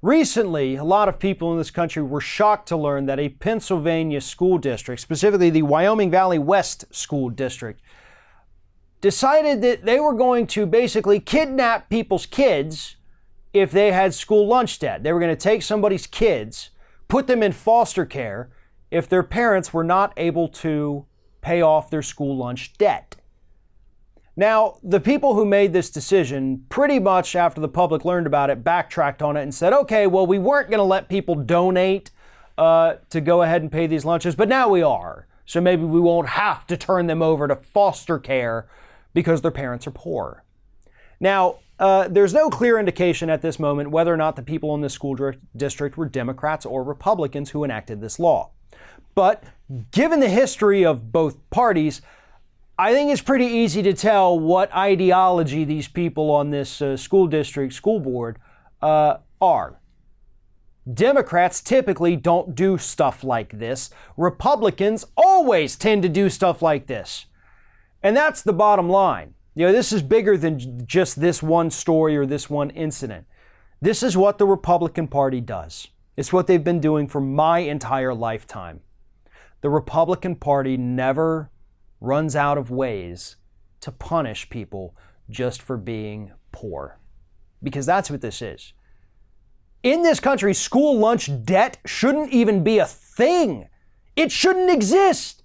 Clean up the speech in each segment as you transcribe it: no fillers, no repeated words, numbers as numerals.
Recently, a lot of people in this country were shocked to learn that a Pennsylvania school district, specifically the Wyoming Valley West School District, decided that they were going to basically kidnap people's kids if they had school lunch debt. They were going to take somebody's kids, put them in foster care if their parents were not able to pay off their school lunch debt. Now, the people who made this decision, pretty much after the public learned about it, backtracked on it and said, okay, well, we weren't going to let people donate to go ahead and pay these lunches, but now we are. So maybe we won't have to turn them over to foster care because their parents are poor. Now, there's no clear indication at this moment whether or not the people in this school district were Democrats or Republicans who enacted this law. But given the history of both parties, I think it's pretty easy to tell what ideology these people on this school district, school board are. Democrats typically don't do stuff like this. Republicans always tend to do stuff like this. And that's the bottom line. You know, this is bigger than just this one story or this one incident. This is what the Republican Party does. It's what they've been doing for my entire lifetime. The Republican Party never runs out of ways to punish people just for being poor. Because that's what this is. In this country, school lunch debt shouldn't even be a thing. It shouldn't exist.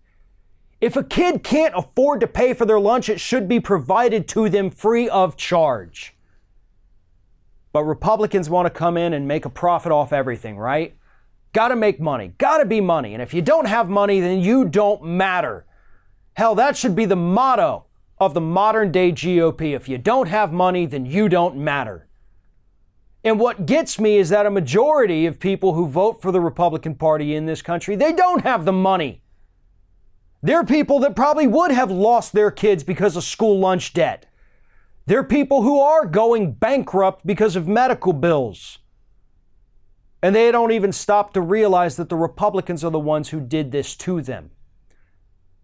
If a kid can't afford to pay for their lunch, it should be provided to them free of charge. But Republicans want to come in and make a profit off everything, right? Gotta make money, gotta be money. And if you don't have money, then you don't matter. Hell, that should be the motto of the modern day GOP. If you don't have money, then you don't matter. And what gets me is that a majority of people who vote for the Republican Party in this country, they don't have the money. They're people that probably would have lost their kids because of school lunch debt. They're people who are going bankrupt because of medical bills. And they don't even stop to realize that the Republicans are the ones who did this to them.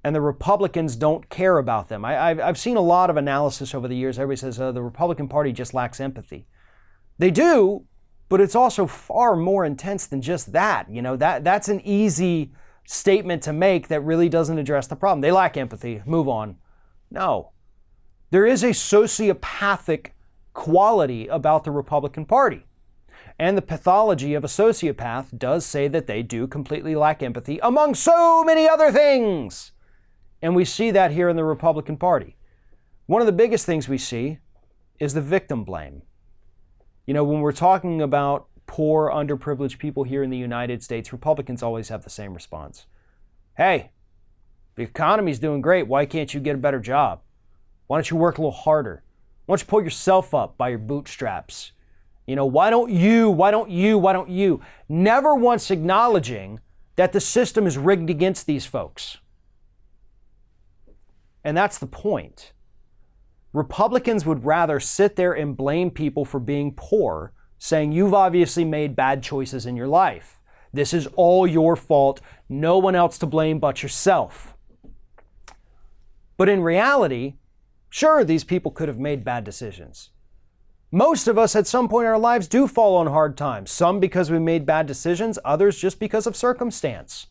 And the Republicans don't care about them. I've seen a lot of analysis over the years. Everybody says the Republican Party just lacks empathy. They do, but it's also far more intense than just that. You know, that's an easy statement to make that really doesn't address the problem. They lack empathy. Move on. No. There is a sociopathic quality about the Republican Party. And the pathology of a sociopath does say that they do completely lack empathy, among so many other things. And we see that here in the Republican Party. One of the biggest things we see is the victim blame. You know, when we're talking about poor, underprivileged people here in the United States, Republicans always have the same response. Hey, the economy's doing great. Why can't you get a better job? Why don't you work a little harder? Why don't you pull yourself up by your bootstraps? You know, why don't you? Never once acknowledging that the system is rigged against these folks. And that's the point. Republicans would rather sit there and blame people for being poor, saying you've obviously made bad choices in your life. This is all your fault. No one else to blame but yourself. But in reality, sure, these people could have made bad decisions. Most of us at some point in our lives do fall on hard times. Some because we made bad decisions, others just because of circumstance.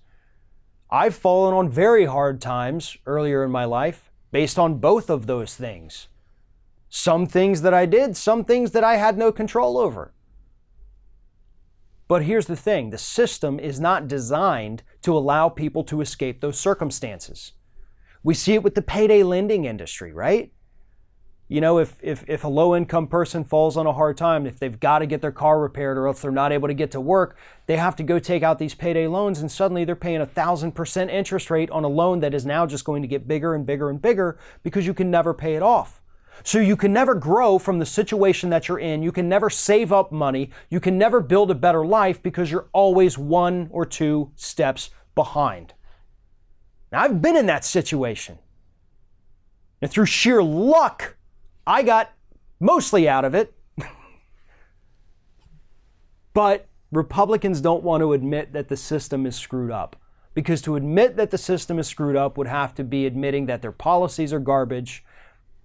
I've fallen on very hard times earlier in my life based on both of those things. Some things that I did, some things that I had no control over. But here's the thing, the system is not designed to allow people to escape those circumstances. We see it with the payday lending industry, right? You know, if a low-income person falls on a hard time, if they've got to get their car repaired or else they're not able to get to work, they have to go take out these payday loans and suddenly they're paying 1,000% interest rate on a loan that is now just going to get bigger and bigger and bigger because you can never pay it off. So you can never grow from the situation that you're in. You can never save up money. You can never build a better life because you're always 1 or 2 steps behind. Now, I've been in that situation. And through sheer luck, I got mostly out of it. But Republicans don't want to admit that the system is screwed up. Because to admit that the system is screwed up would have to be admitting that their policies are garbage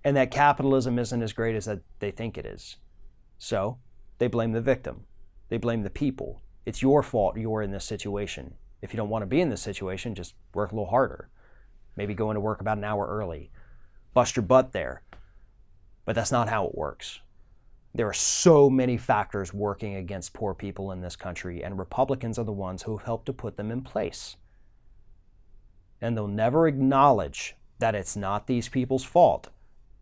and that capitalism isn't as great as they think it is. So they blame the victim. They blame the people. It's your fault you're in this situation. If you don't want to be in this situation, just work a little harder. Maybe go into work about an hour early. Bust your butt there. But that's not how it works. There are so many factors working against poor people in this country, and Republicans are the ones who have helped to put them in place. And they'll never acknowledge that it's not these people's fault,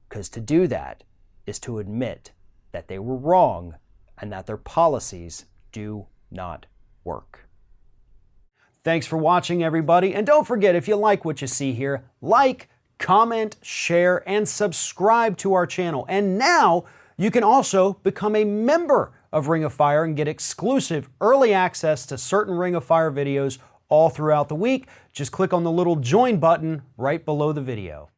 because to do that is to admit that they were wrong and that their policies do not work. Thanks for watching, everybody, and don't forget, if you like what you see here, like, comment, share, and subscribe to our channel. And now you can also become a member of Ring of Fire and get exclusive early access to certain Ring of Fire videos all throughout the week. Just click on the little join button right below the video.